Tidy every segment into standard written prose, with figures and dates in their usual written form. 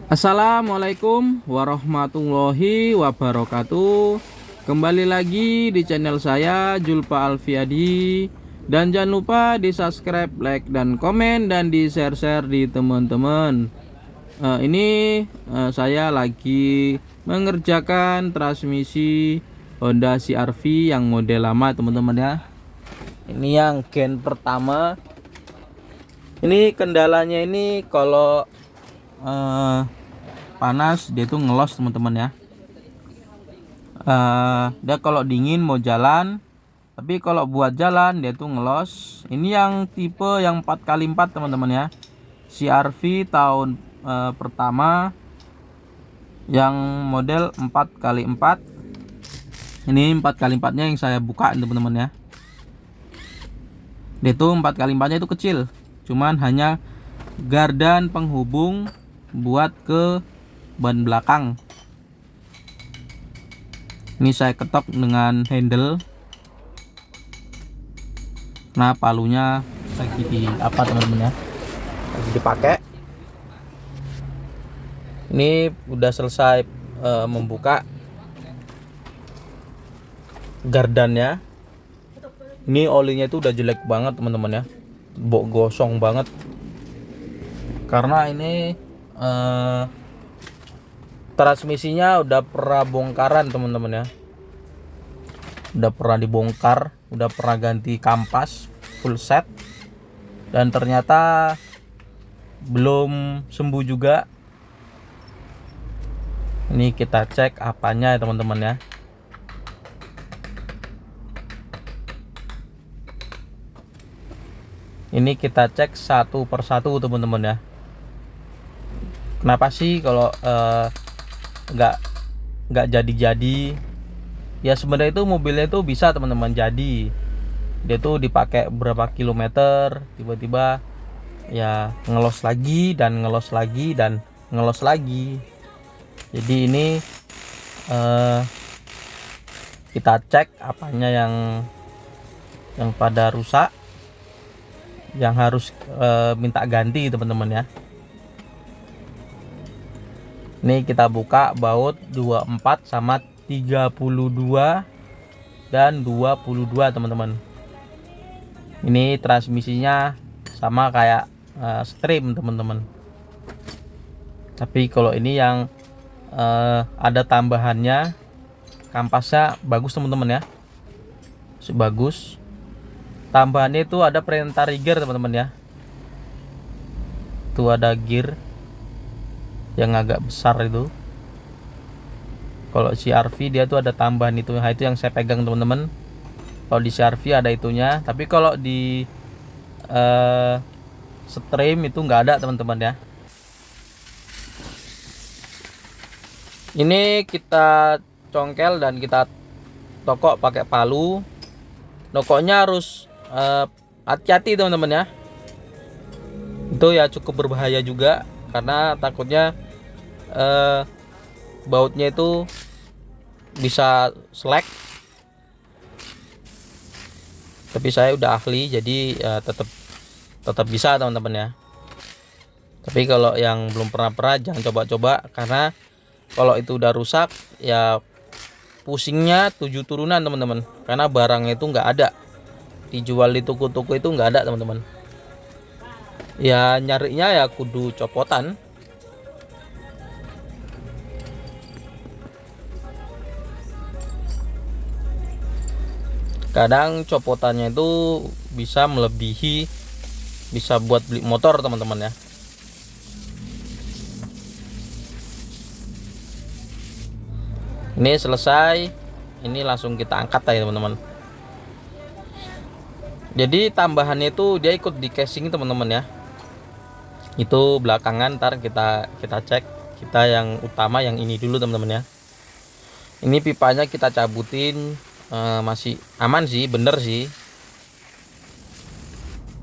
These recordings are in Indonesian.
Assalamualaikum warahmatullahi wabarakatuh. Kembali lagi di channel saya Julpa Alfiadi. Dan jangan lupa di subscribe, like, dan komen, dan di share-share di teman-teman. Saya lagi mengerjakan transmisi Honda CR-V yang model lama teman-teman ya. Ini yang gen pertama. Ini kendalanya ini kalau panas dia tuh ngelos teman-teman ya. Dia kalau dingin mau jalan, tapi kalau buat jalan dia tuh ngelos. Ini yang tipe yang 4x4 teman-teman ya, CR-V tahun pertama yang model 4x4. Ini 4x4 nya yang saya buka teman-teman ya. Dia tuh 4x4 nya itu kecil, cuman hanya gardan penghubung buat ke ban belakang. Ini saya ketok dengan handle. Nah, palunya lagi di apa teman-teman ya, lagi dipakai. Ini udah selesai membuka gardannya. Ini olinya itu udah jelek banget teman-teman ya, gosong banget. Karena ini transmisinya udah pernah bongkaran teman-teman ya, udah pernah dibongkar, udah pernah ganti kampas full set, dan ternyata belum sembuh juga. Ini kita cek apanya ya teman-teman ya. Ini kita cek satu persatu teman-teman ya. Kenapa sih kalau nggak jadi-jadi? Ya sebenarnya itu mobilnya itu bisa teman-teman jadi. Dia tuh dipakai berapa kilometer, tiba-tiba ya ngelos lagi dan ngelos lagi dan ngelos lagi. Jadi ini kita cek apanya yang pada rusak, yang harus minta ganti teman-teman ya. Ini kita buka baut 24 sama 32 dan 22 teman-teman. Ini transmisinya sama kayak stream teman-teman. Tapi kalau ini yang ada tambahannya, kampasnya bagus teman-teman ya, bagus. Tambahannya itu ada perintah trigger teman-teman ya. Itu ada gear yang agak besar itu. Kalau CR-V dia tuh ada tambahan itu. Nah, itu yang saya pegang teman-teman. Kalau di CR-V ada itunya, tapi kalau di stream itu nggak ada teman-teman ya. Ini kita congkel dan kita tokok pakai palu. Nokoknya harus hati-hati teman-teman ya. Itu ya cukup berbahaya juga, karena takutnya bautnya itu bisa selek. Tapi saya udah ahli, jadi tetap bisa teman-teman ya. Tapi kalau yang belum pernah jangan coba-coba, karena kalau itu udah rusak ya pusingnya 7 turunan teman-teman. Karena barangnya itu nggak ada, dijual di toko-toko itu nggak ada teman-teman. Ya nyarinya ya kudu copotan. Kadang copotannya itu bisa melebihi, bisa buat beli motor teman-teman ya. Ini selesai, ini langsung kita angkat ya teman-teman. Jadi tambahannya itu dia ikut di casing teman-teman ya. Itu belakangan ntar kita cek. Kita yang utama yang ini dulu teman-teman ya. Ini pipanya kita cabutin, masih aman sih, bener sih.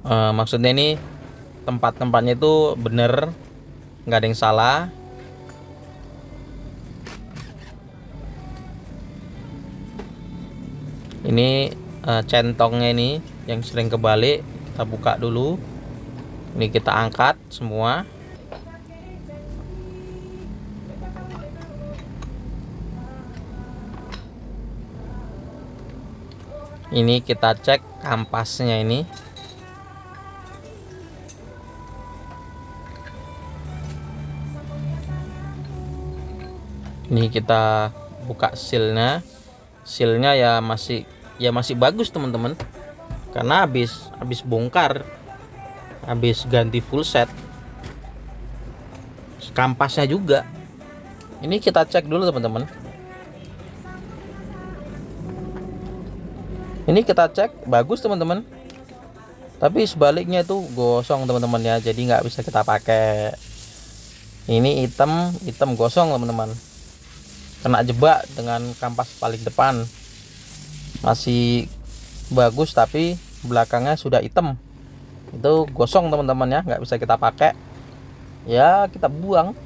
Maksudnya ini tempat-tempatnya itu bener, nggak ada yang salah. Ini centongnya ini yang sering kebalik, kita buka dulu. Ini kita angkat semua. Ini kita cek kampasnya ini. Ini kita buka sealnya. Sealnya ya masih bagus teman-teman. Karena habis bongkar, habis ganti full set. Kampasnya juga. Ini kita cek dulu teman-teman. Ini kita cek bagus teman-teman. Tapi sebaliknya itu gosong teman-teman ya. Jadi nggak bisa kita pakai. Ini hitam gosong teman-teman. Kena jebak dengan kampas paling depan. Masih bagus tapi belakangnya sudah hitam. Itu gosong teman-teman ya. Nggak bisa kita pakai. Ya kita buang.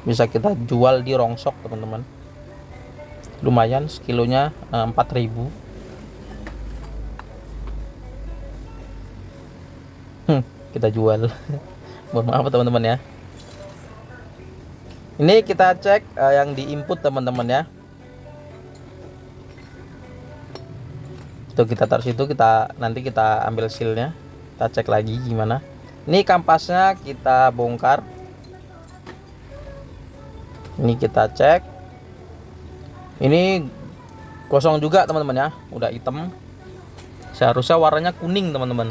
Bisa kita jual di rongsok teman-teman. Lumayan sekilonya 4.000. Kita jual. Mohon maaf teman-teman ya. Ini kita cek yang di input teman-teman ya. Itu kita taruh situ, nanti kita ambil sealnya. Kita cek lagi gimana. Ini kampasnya kita bongkar. Ini kita cek. Ini kosong juga teman-teman ya, udah hitam. Seharusnya warnanya kuning teman-teman.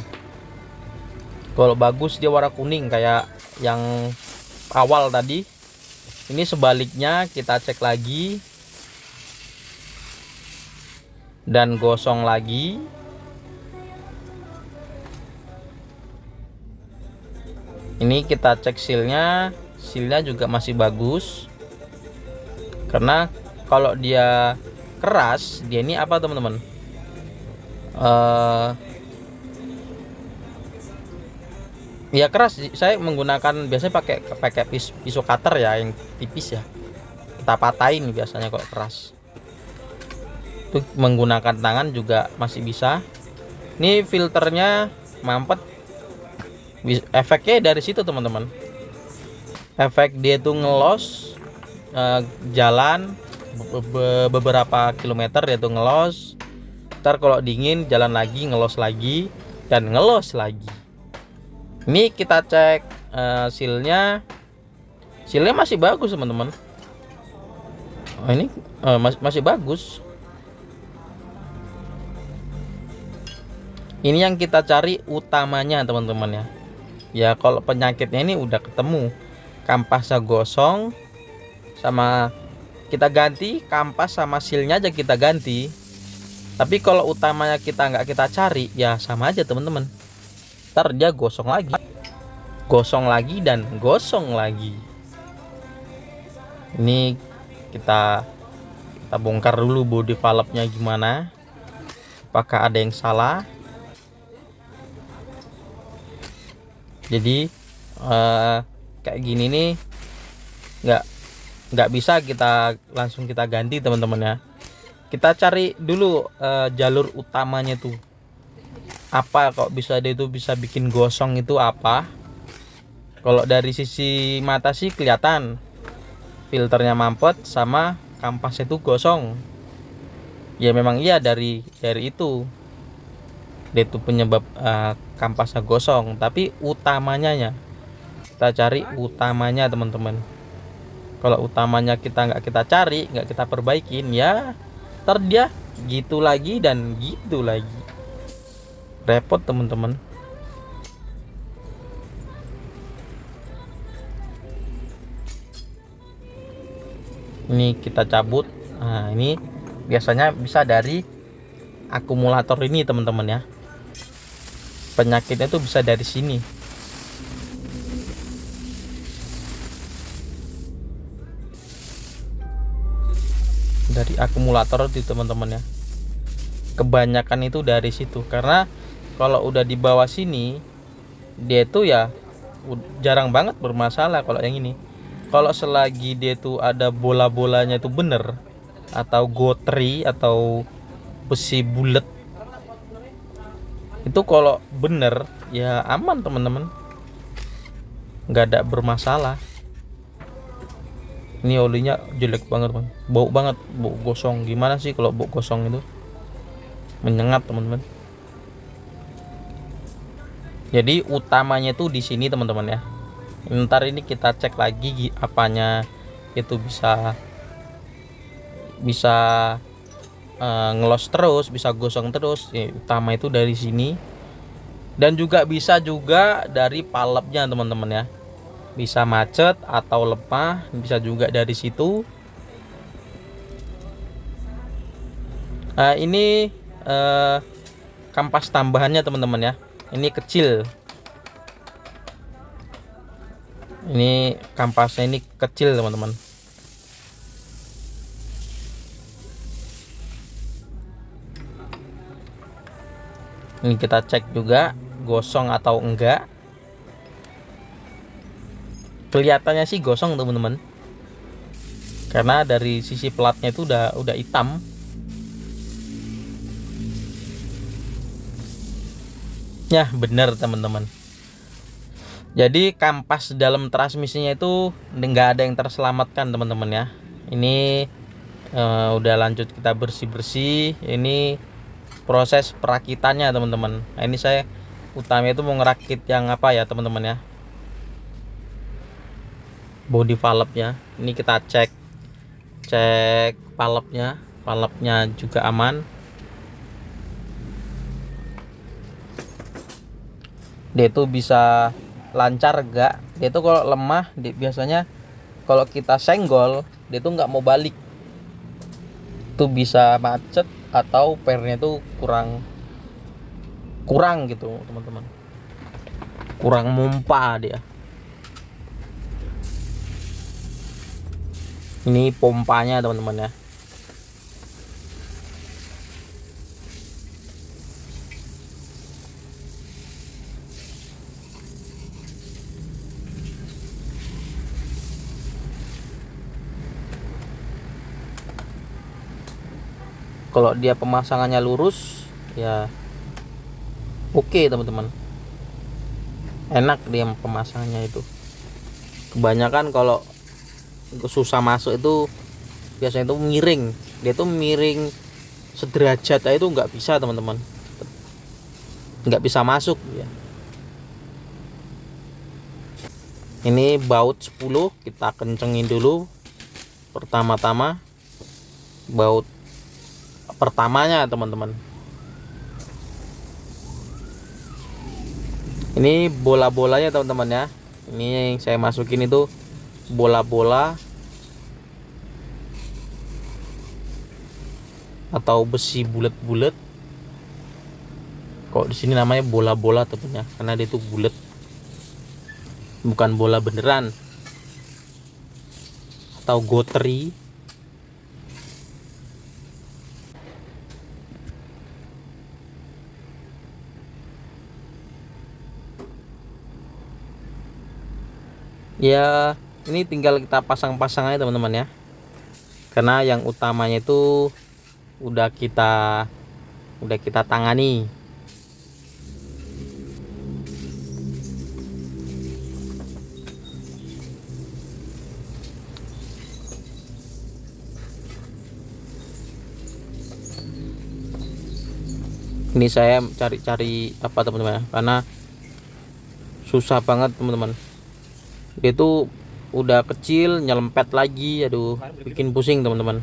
Kalau bagus dia warna kuning kayak yang awal tadi. Ini sebaliknya kita cek lagi. Dan gosong lagi. Ini kita cek sealnya. Sealnya juga masih bagus. Karena kalau dia keras, dia ini apa teman-teman? Ya keras. Saya menggunakan biasanya pakai pisau cutter ya, yang tipis ya. Kita patahin biasanya kalau keras. Itu menggunakan tangan juga masih bisa. Ini filternya mampet. Efeknya dari situ teman-teman. Efek dia tuh ngelos jalan beberapa kilometer, dia tuh ngelos. Ntar kalau dingin jalan lagi, ngelos lagi, dan ngelos lagi. Ini kita cek sealnya. Sealnya masih bagus teman-teman. Ini masih bagus. Ini yang kita cari utamanya teman-teman ya. Ya kalau penyakitnya ini udah ketemu. Kampasnya gosong, sama kita ganti kampas sama sealnya aja kita ganti. Tapi kalau utamanya kita nggak kita cari, ya sama aja teman-teman. Ntar dia gosong lagi dan gosong lagi. Ini kita bongkar dulu body valve-nya gimana. Apakah ada yang salah? Jadi kayak gini nih nggak bisa kita langsung kita ganti teman-teman ya. Kita cari dulu jalur utamanya tuh apa, kok bisa dia itu bisa bikin gosong itu apa. Kalau dari sisi mata sih kelihatan filternya mampet sama kampasnya itu gosong. Ya memang iya dari itu dia itu penyebab kampasnya gosong. Tapi utamanya ya, kita cari utamanya teman-teman. Kalau utamanya kita nggak kita cari, nggak kita perbaikin, ya ntar dia gitu lagi dan gitu lagi, repot teman-teman. Ini kita cabut. Nah ini biasanya bisa dari akumulator ini teman-teman ya. Penyakitnya tuh bisa dari sini. Dari akumulator itu teman-teman ya. Kebanyakan itu dari situ. Karena kalau udah di bawah sini, dia tuh ya jarang banget bermasalah. Kalau yang ini, kalau selagi dia tuh ada bola-bolanya itu bener, atau gotri atau besi bulat, itu kalau bener ya aman teman-teman, nggak ada bermasalah. Ini olinya jelek banget bang, bau banget, bau gosong. Gimana sih kalau bau gosong itu? Menyengat teman-teman. Jadi utamanya tuh di sini teman-teman ya. Ntar ini kita cek lagi apanya itu bisa bisa ngelos terus, bisa gosong terus. Utama itu dari sini. Dan juga bisa juga dari palepnya teman-teman ya. Bisa macet atau lemah, bisa juga dari situ. Ini kampas tambahannya teman-teman ya. Ini kecil. Ini kampasnya ini kecil teman-teman. Ini kita cek juga gosong atau enggak. Kelihatannya sih gosong teman-teman, karena dari sisi platnya itu udah hitam. Ya bener teman-teman. Jadi kampas dalam transmisinya itu nggak ada yang terselamatkan teman-teman ya. Ini udah lanjut kita bersih-bersih. Ini proses perakitannya teman-teman. Nah, ini saya utamanya itu mau ngerakit yang apa ya teman-teman ya, body valve-nya. Ini kita cek valve-nya juga aman. Dia itu bisa lancar enggak? Dia itu kalau lemah, biasanya kalau kita senggol dia tuh nggak mau balik. Itu bisa macet atau pernya itu kurang gitu teman-teman. Kurang mompa dia. Ini pompanya teman-teman ya. Kalau dia pemasangannya lurus ya oke teman-teman, enak dia pemasangannya itu. Kebanyakan kalau susah masuk itu biasanya itu miring, dia tuh miring sederajat aja itu nggak bisa teman-teman, nggak bisa masuk ya. Ini baut 10 kita kencengin dulu pertama-tama, baut pertamanya teman-teman. Ini bola-bolanya teman-teman ya. Ini yang saya masukin itu bola-bola atau besi bulat-bulat. Kok di sini namanya bola-bola teman ya, karena dia itu bulat, bukan bola beneran atau gotri. Ya ini tinggal kita pasang-pasang aja teman-teman ya, karena yang utamanya itu udah kita tangani. Ini saya cari-cari apa teman-teman ya, karena susah banget teman-teman. Dia tuh udah kecil nyelempet lagi, aduh bikin pusing teman-teman.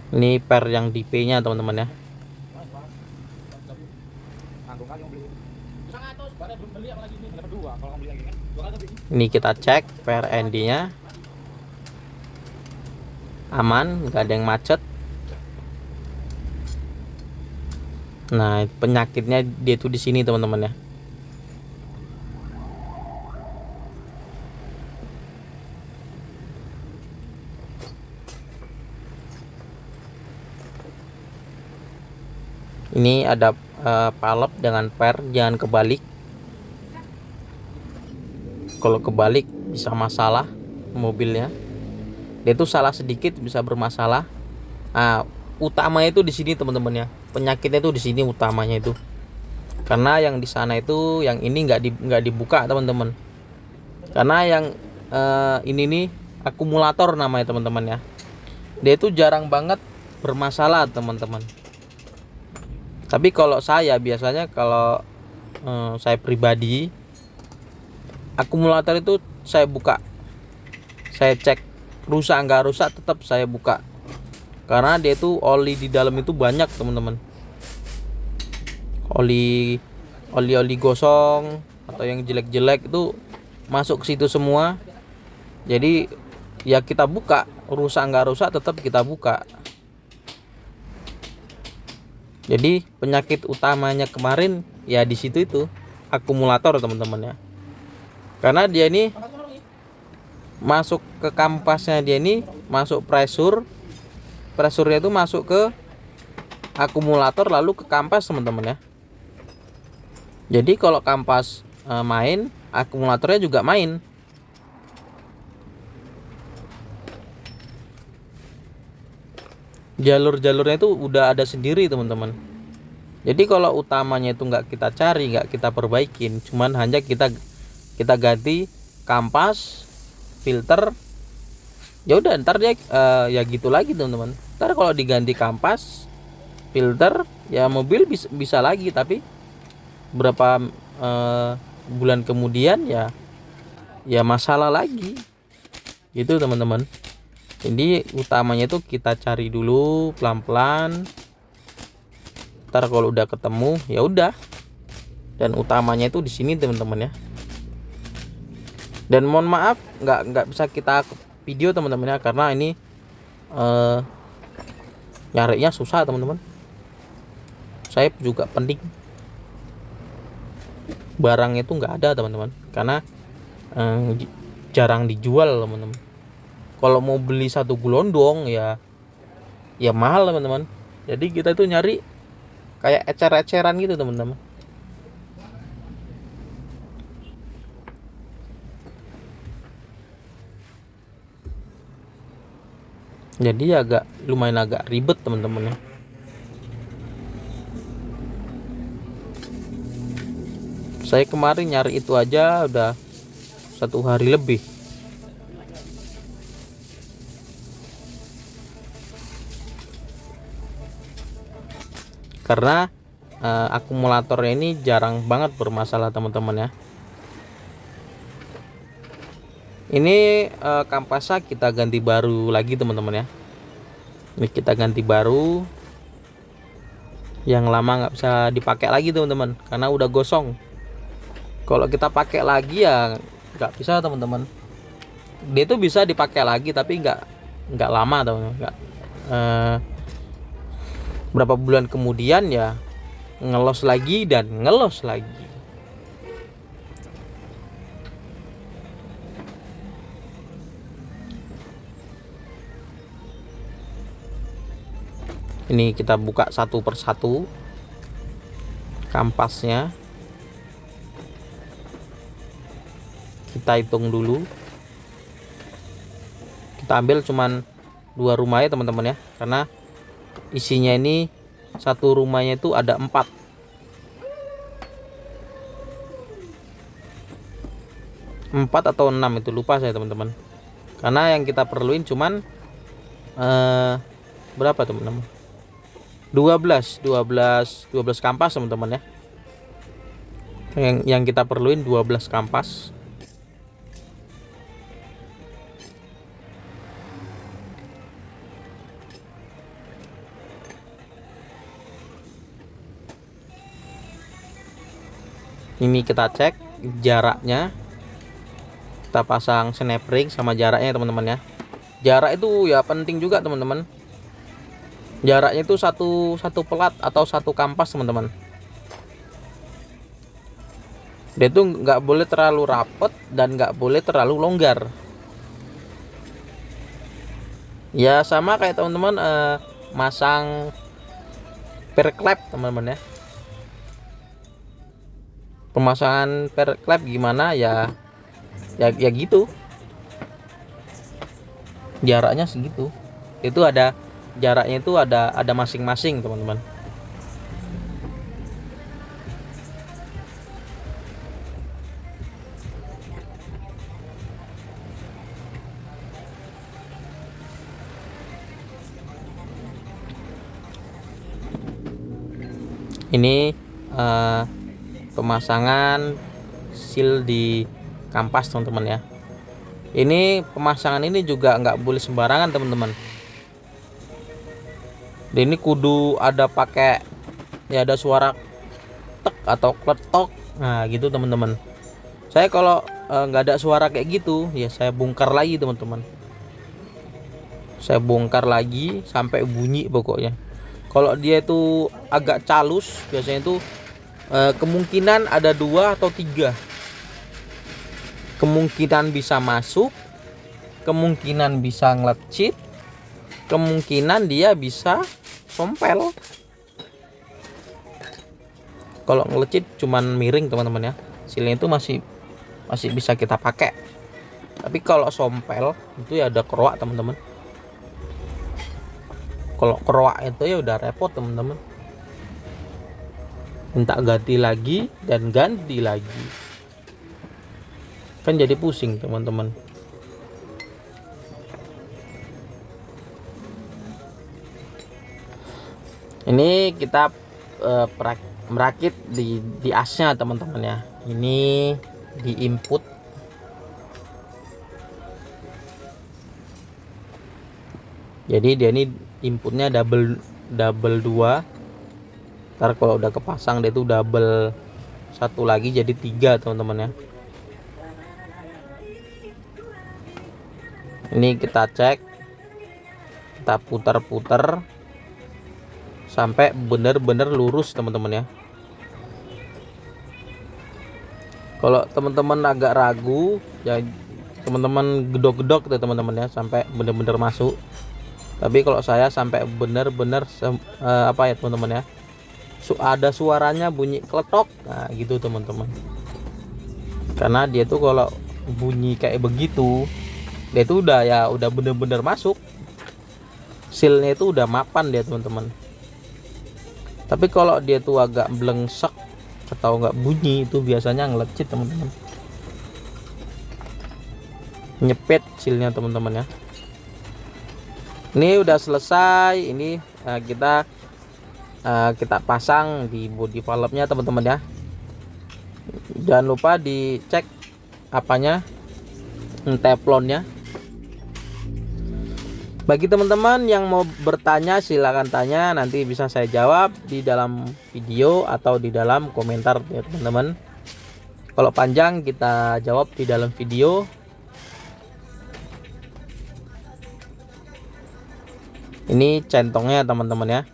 Ini per yang di P nya teman-teman ya. Ini kita cek per ND nya aman, nggak ada yang macet. Nah penyakitnya dia tuh di sini teman-teman ya. Ini ada palep dengan per, jangan kebalik. Kalau kebalik bisa masalah mobilnya. Dia tuh salah sedikit bisa bermasalah. Nah, utamanya itu di sini teman-teman ya. Penyakitnya itu di sini utamanya itu. Karena yang di sana itu, yang ini nggak dibuka teman-teman. Karena yang ini nih akumulator namanya teman-teman ya. Dia itu jarang banget bermasalah teman-teman. Tapi kalau saya biasanya kalau saya pribadi, akumulator itu saya buka, saya cek rusak nggak rusak tetap saya buka, karena dia itu oli di dalam itu banyak teman-teman. Oli gosong atau yang jelek-jelek itu masuk ke situ semua. Jadi ya kita buka, rusak nggak rusak tetap kita buka. Jadi penyakit utamanya kemarin ya di situ itu akumulator teman-teman ya. Karena dia ini masuk ke kampasnya, dia ini masuk presurnya itu masuk ke akumulator lalu ke kampas teman-teman ya. Jadi kalau kampas main, akumulatornya juga main. Jalur-jalurnya itu udah ada sendiri teman-teman. Jadi kalau utamanya itu nggak kita cari, nggak kita perbaikin, cuman hanya kita ganti kampas, filter, ya udah ntar dia ya gitu lagi teman-teman. Ntar kalau diganti kampas, filter, ya mobil bisa lagi, tapi berapa bulan kemudian ya masalah lagi gitu teman-teman. Jadi utamanya itu kita cari dulu pelan-pelan, ntar kalau udah ketemu ya udah. Dan utamanya itu di sini teman-teman ya. Dan mohon maaf nggak bisa kita video teman-teman ya, karena ini nyarinya susah teman-teman. Saya juga penting barang itu nggak ada teman-teman, karena jarang dijual teman-teman. Kalau mau beli satu gelondong ya mahal teman-teman. Jadi kita itu nyari kayak ecer-eceran gitu teman-teman. Jadi lumayan agak ribet teman-teman ya. Saya kemarin nyari itu aja udah 1 hari lebih. Karena akumulatornya ini jarang banget bermasalah teman-teman ya. Ini kampasnya kita ganti baru lagi teman-teman ya. Ini kita ganti baru, yang lama nggak bisa dipakai lagi teman-teman karena udah gosong. Kalau kita pakai lagi ya nggak bisa teman-teman. Dia itu bisa dipakai lagi tapi nggak lama teman-teman. Berapa bulan kemudian ya ngelos lagi dan ngelos lagi. Ini kita buka satu persatu kampasnya, kita hitung dulu. Kita ambil cuman 2 rumah ya teman-teman ya, karena isinya ini satu rumahnya itu ada 4. Atau 6 itu lupa saya teman-teman. Karena yang kita perluin cuman berapa teman-teman? 12 kampas teman-teman ya. Yang kita perluin 12 kampas. Ini kita cek jaraknya, kita pasang snap ring sama jaraknya teman-teman ya. Jarak itu ya penting juga teman-teman. Jaraknya itu satu pelat atau satu kampas teman-teman. Dia itu nggak boleh terlalu rapet dan nggak boleh terlalu longgar. Ya sama kayak teman-teman masang perklep teman-teman ya. Pemasangan perklep gimana ya gitu. Jaraknya segitu. Itu ada jaraknya, itu ada masing-masing teman-teman. Ini pemasangan seal di kampas teman-teman ya. Ini pemasangan ini juga nggak boleh sembarangan teman-teman. Ini kudu ada pakai ya, ada suara tek atau kletok, nah gitu teman-teman. Saya kalau nggak ada suara kayak gitu ya, saya bongkar lagi teman-teman. Saya bongkar lagi sampai bunyi pokoknya. Kalau dia itu agak calus, biasanya itu kemungkinan ada 2 atau 3. Kemungkinan bisa masuk, kemungkinan bisa ngelecit, kemungkinan dia bisa sompel. Kalau ngelecit cuman miring teman-teman ya, silnya itu masih bisa kita pakai. Tapi kalau sompel itu ya ada keroak teman-teman. Kalau keroak itu ya udah repot teman-teman, minta ganti lagi dan ganti lagi, kan jadi pusing teman-teman. Ini kita merakit di asnya teman-teman ya. Ini di input, jadi dia ini inputnya double 2. Ntar kalau udah kepasang dia itu double 1 lagi jadi 3 teman-teman ya. Ini kita cek, kita putar-putar sampai benar-benar lurus teman-teman ya. Kalau teman-teman agak ragu ya, teman-teman gedok-gedok tuh teman-teman ya, sampai benar-benar masuk. Tapi kalau saya sampai benar-benar apa ya teman-teman ya, ada suaranya bunyi kletok, nah gitu teman-teman. Karena dia tuh kalau bunyi kayak begitu, dia tuh udah benar-benar masuk, sealnya itu udah mapan dia teman-teman. Tapi kalau dia tuh agak blengsek atau nggak bunyi, itu biasanya ngelecit teman-teman, nyepet sealnya teman-teman ya. Ini udah selesai. Ini kita pasang di body valve-nya teman-teman ya. Jangan lupa dicek apanya, teflonnya. Bagi teman-teman yang mau bertanya silahkan tanya, nanti bisa saya jawab di dalam video atau di dalam komentar ya teman-teman. Kalau panjang kita jawab di dalam video. Ini centongnya teman-teman ya,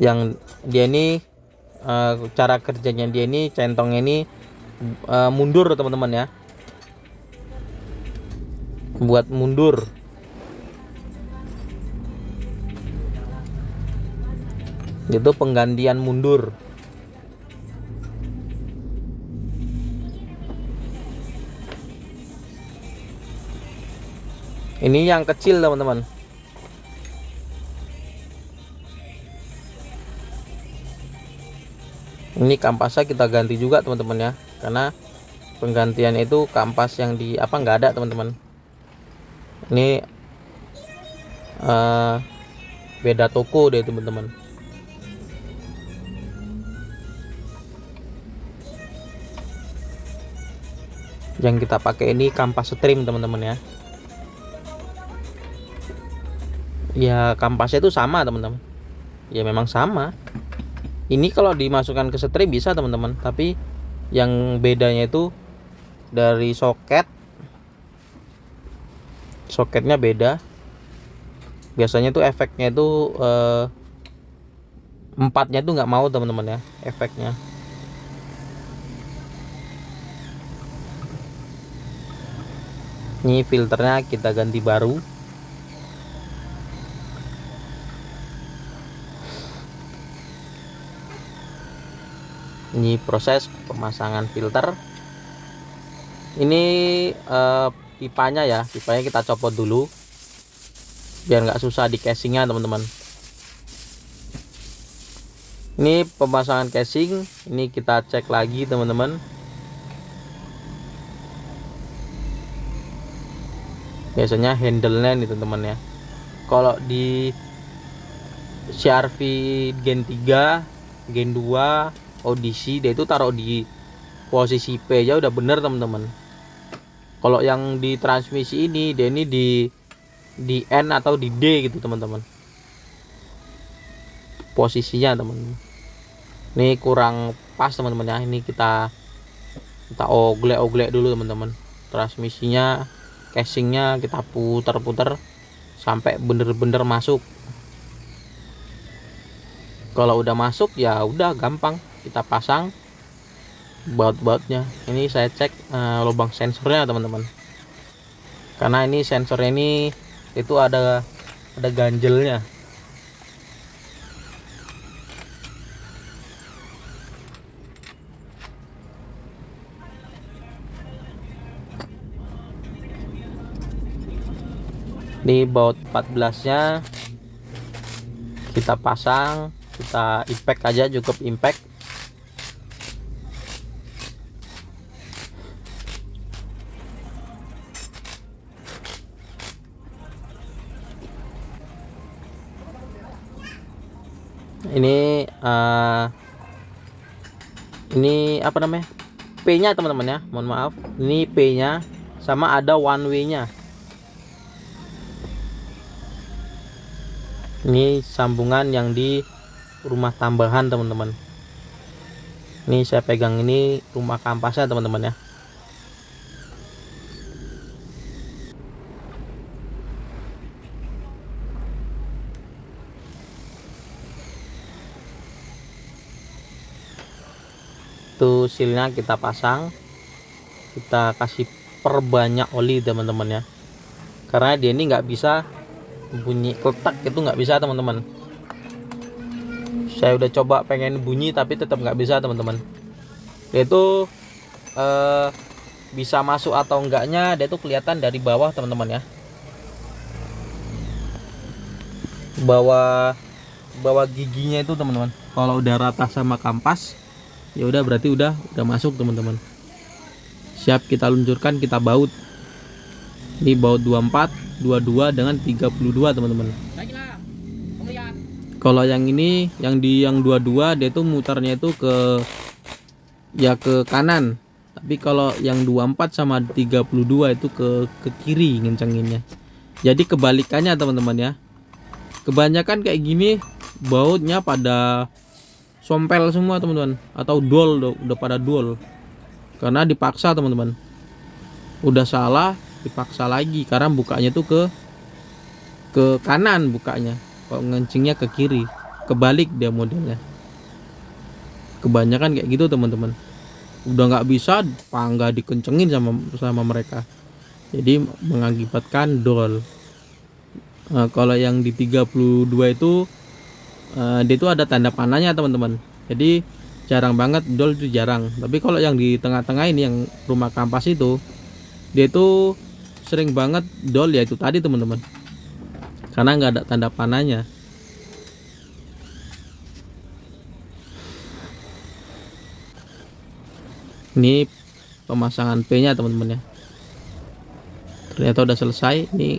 yang dia ini cara kerjanya dia ini, centongnya ini mundur teman-teman ya, buat mundur. Itu penggantian mundur. Ini yang kecil teman-teman. Ini kampasnya kita ganti juga teman-teman ya, karena penggantian itu kampas yang di nggak ada teman-teman. Ini beda toko deh teman-teman. Yang kita pakai ini kampas stream teman-teman ya. Ya kampasnya itu sama teman-teman, ya memang sama. Ini kalau dimasukkan ke stream bisa teman-teman, tapi yang bedanya itu dari soketnya beda. Biasanya tuh efeknya itu empatnya tuh nggak mau teman-teman ya efeknya. Ini filternya kita ganti baru. Ini proses pemasangan filter. Ini pipanya ya, pipanya kita copot dulu biar nggak susah di casingnya teman-teman. Ini pemasangan casing, ini kita cek lagi teman-teman. Biasanya handle-nya nih teman-teman ya. Kalau di CRV Gen 3, Gen 2, Odyssey, dia itu taruh di posisi P aja udah bener teman-teman. Kalau yang di transmisi ini, dia ini di N atau di D gitu teman-teman. Posisinya teman-teman. Ini kurang pas teman-teman ya. Ini kita oglek-oglek dulu teman-teman. Transmisinya, casingnya kita putar-putar sampai bener-bener masuk. Kalau udah masuk ya udah gampang kita pasang baut-bautnya. Ini saya cek lubang sensornya teman-teman, karena ini sensornya ini itu ada ganjelnya. Ini baut 14 nya kita pasang, kita impact aja, cukup impact. Ini apa namanya, P nya teman-teman ya, mohon maaf, ini P nya sama ada one way nya. Ini sambungan yang di rumah tambahan teman-teman. Ini saya pegang ini rumah kampasnya teman-teman ya. Tuh silnya kita pasang, kita kasih perbanyak oli teman-teman ya, karena dia ini nggak bisa bunyi kletak, itu nggak bisa teman-teman. Saya udah coba pengen bunyi tapi tetap nggak bisa teman-teman. Dia itu bisa masuk atau enggaknya dia tuh kelihatan dari bawah teman-teman ya. Bawah giginya itu teman-teman, kalau udah rata sama kampas ya udah berarti udah masuk teman-teman. Siap kita luncurkan, kita baut. Ini baut 24, 22 dengan 32 teman-teman. Kalau yang ini yang 22 dia tuh mutarnya itu ke kanan. Tapi kalau yang 24 sama 32 itu ke kiri ngencenginnya. Jadi kebalikannya teman-teman ya. Kebanyakan kayak gini bautnya pada sompel semua teman-teman, atau dol, udah pada dol karena dipaksa teman-teman. Udah salah dipaksa lagi karena bukanya tuh ke kanan bukanya, kok ngencingnya ke kiri, kebalik dia modelnya. Kebanyakan kayak gitu teman-teman, udah nggak bisa pangga dikencengin sama mereka, jadi mengakibatkan dol. Kalau yang di 32 itu dia itu ada tanda panahnya teman-teman, jadi jarang banget dol, itu jarang. Tapi kalau yang di tengah-tengah ini yang rumah kampas itu, dia itu sering banget dol, ya itu tadi teman-teman, karena nggak ada tanda panahnya. Ini pemasangan P nya teman-teman ya, ternyata udah selesai. Ini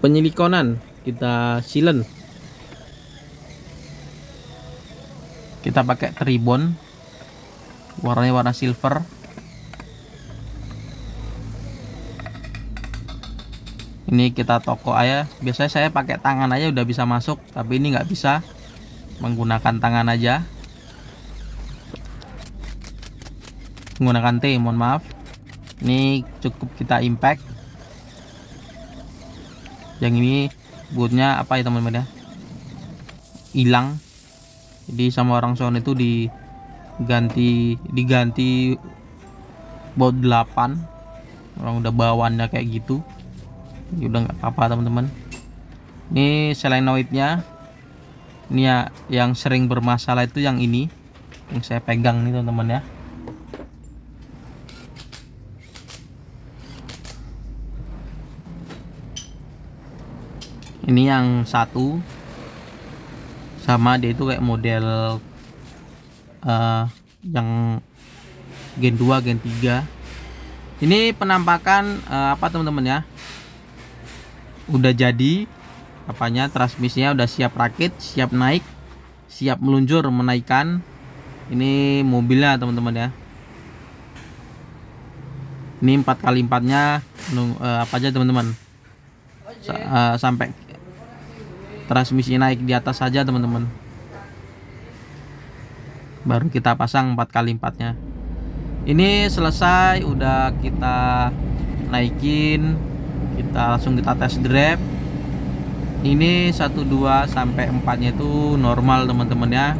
penyilikonan, kita silen, kita pakai tribon, warnanya warna silver. Ini kita toko aja, biasanya saya pakai tangan aja udah bisa masuk, tapi ini nggak bisa, menggunakan tangan aja, menggunakan T, mohon maaf. Ini cukup kita impact. Yang ini bootnya apa ya teman-teman ya, hilang. Jadi sama orang sound itu diganti baut 8. Orang udah bawaannya kayak gitu, ya udah nggak apa-apa teman-teman. Ini solenoidnya, ini ya yang sering bermasalah itu yang ini, yang saya pegang nih teman-teman ya. Ini yang satu sama, dia itu kayak model yang Gen 2, Gen 3. Ini penampakan apa teman-teman ya, udah jadi, apanya, transmisinya udah siap rakit, siap naik, siap meluncur menaikkan. Ini mobilnya teman-teman ya. Ini 4x4-nya apa aja teman-teman, sampai transmisi naik di atas saja teman-teman, baru kita pasang 4x4-nya. Ini selesai, udah kita naikin, kita langsung kita test drive. Ini 1, 2 sampai 4-nya itu normal teman-teman ya.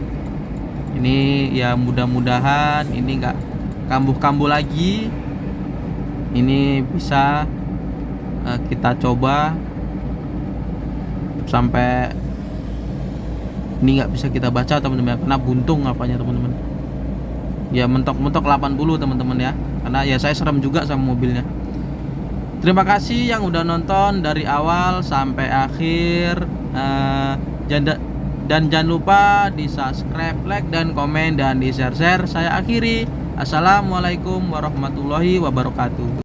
Ini ya mudah-mudahan ini enggak kambuh-kambuh lagi. Ini bisa kita coba sampai ini nggak bisa kita baca teman-teman, karena buntung apanya teman-teman. Ya mentok-mentok 80 teman-teman ya, karena ya saya serem juga sama mobilnya. Terima kasih yang udah nonton dari awal sampai akhir, dan jangan lupa di subscribe, like, dan komen, dan di share. Saya akhiri. Assalamualaikum warahmatullahi wabarakatuh.